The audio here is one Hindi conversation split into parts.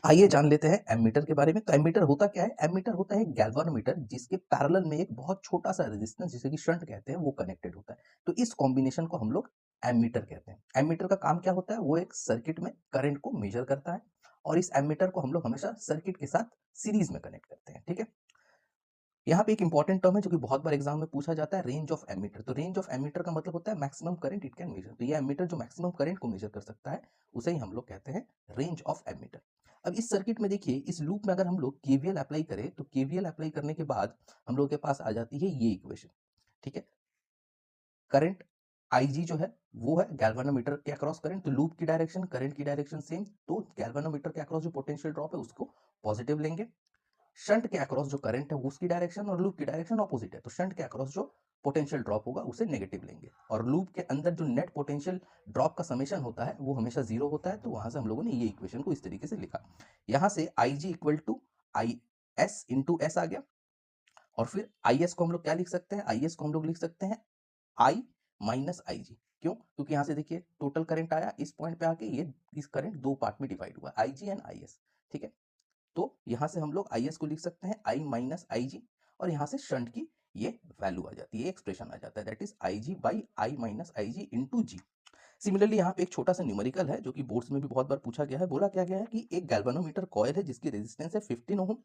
आइए जान लेते हैं एमीटर के बारे में। तो एमीटर होता क्या है? एमीटर होता है एक गैल्वानोमीटर जिसके पैरेलल में एक बहुत छोटा-सा रेजिस्टेंस जिसे कि शंट कहते हैं वो कनेक्टेड होता है। तो इस कॉम्बिनेशन को हम लोग एमीटर कहते हैं। एमीटर का काम क्या होता है? वो एक सर्किट में करंट को मेजर करता है और इस एमीटर को हम लोग हमेशा सर्किट के साथ सीरीज में कनेक्ट करते हैं, ठीक है? यहाँ पे एक इंपॉर्टेंट टर्म है जो कि बहुत बार एग्जाम में पूछा जाता है, रेंज ऑफ एमीटर। तो रेंज ऑफ एमीटर का मतलब होता है maximum current it can measure. तो ये एमीटर जो मैक्सिमम करंट को मेजर कर सकता है उसे ही हम लोग कहते हैं रेंज ऑफ एमीटर। अब इस सर्किट में देखिए, इस लूप में अगर हम लोग केवीएल अप्लाई करें तो केवीएल अप्लाई करने के बाद हम लोग के पास आ जाती है ये इक्वेशन, ठीक है? करंट IG जो है वो है गैल्वेनोमीटर के अक्रॉस करंट। तो लूप की डायरेक्शन, करंट की डायरेक्शन सेम, तो गैल्वेनोमीटर के अक्रॉस जो पोटेंशियल ड्रॉप है उसको पॉजिटिव लेंगे। शंट के अक्रॉस जो करंट है उसकी डायरेक्शन और लूप की डायरेक्शन ऑपोजिट है, तो शंट के अक्रॉस जो पोटेंशियल ड्रॉप होगा उसे नेगेटिव लेंगे। और लूप के अंदर जो नेट पोटेंशियल ड्रॉप का समेशन होता है वो हमेशा जीरो होता है, तो वहां से हम लोगों ने ये इक्वेशन को इस तरीके से लिखा। यहां से I G equal to I S into S आ गया। और फिर आई एस को हम लोग क्या लिख सकते हैं? आई एस को हम लोग लिख सकते हैं आई माइनस आई जी। क्यों? क्योंकि यहां से देखिए टोटल करंट आया इस पॉइंट पे आके, ये इस करंट दो पार्ट में डिवाइड हुआ, आई जी एंड आई एस, ठीक है? तो यहाँ से हम लोग आई एस को लिख सकते हैं आई माइनस आई जी, और यहाँ से शंट की ये वैल्यू आ जाती है, एक्सप्रेशन आ जाता है, that is I G by I minus I G into G. Similarly यहाँ पे एक छोटा सा न्यूमेरिकल है जो कि बोर्ड्स में भी बहुत बार पूछा गया है। बोला क्या गया है कि एक गैल्वेनोमीटर कॉइल है जिसकी रेजिस्टेंस है 15 ओम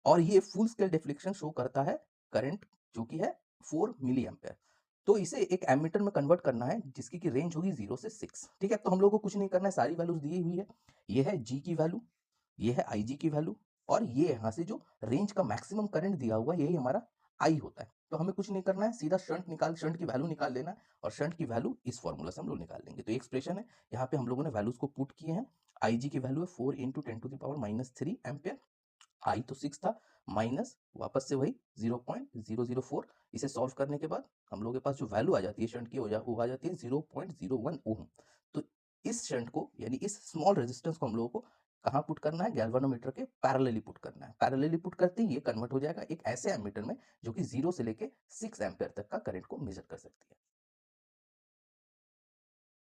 और ये फुल स्केल डिफ्लेक्शन शो करता है करंट जो कि है 4 मिली एम्पेयर। तो इसे एक एमीटर में कन्वर्ट करना है जिसकी की रेंज होगी 0 से 6, ठीक है? तो हम लोग को कुछ नहीं करना है, सारी वैल्यूज दी हुई है। ये है जी की वैल्यू, ये है आई जी की वैल्यू, और ये यहाँ से जो रेंज का मैक्सिमम करंट दिया हुआ है यही हमारा आई होता है। तो हमें कुछ नहीं करना है, सीधा शंट की वैल्यू निकाल लेना है और शंट की वैल्यू इस फॉर्मूला से हम लोग निकाल लेंगे। तो एक्सप्रेशन है, यहाँ पे हम लोगों ने वैल्यूज को पुट किए हैं। आई जी की वैल्यू है 4 इंटू 10⁻³ एम्पेयर, आई तो 6 था, माइनस वापस से वही 0.004। इसे सॉल्व करने के बाद हम लोग के पास जो वैल्यू आ जाती है शंट की वो आ जाती है 0.01 ओम। तो इस शंट को यानी इस स्मॉल रेजिस्टेंस को हम लोगों को कहाँ पुट करना है? गैल्वेनोमीटर के पैरेलली पुट करना है। पैरेलली पुट करते ही ये कन्वर्ट हो जाएगा एक ऐसे एमीटर में जो कि 0 से लेके 6 एम्पेयर तक का करंट को मेजर कर सकती है।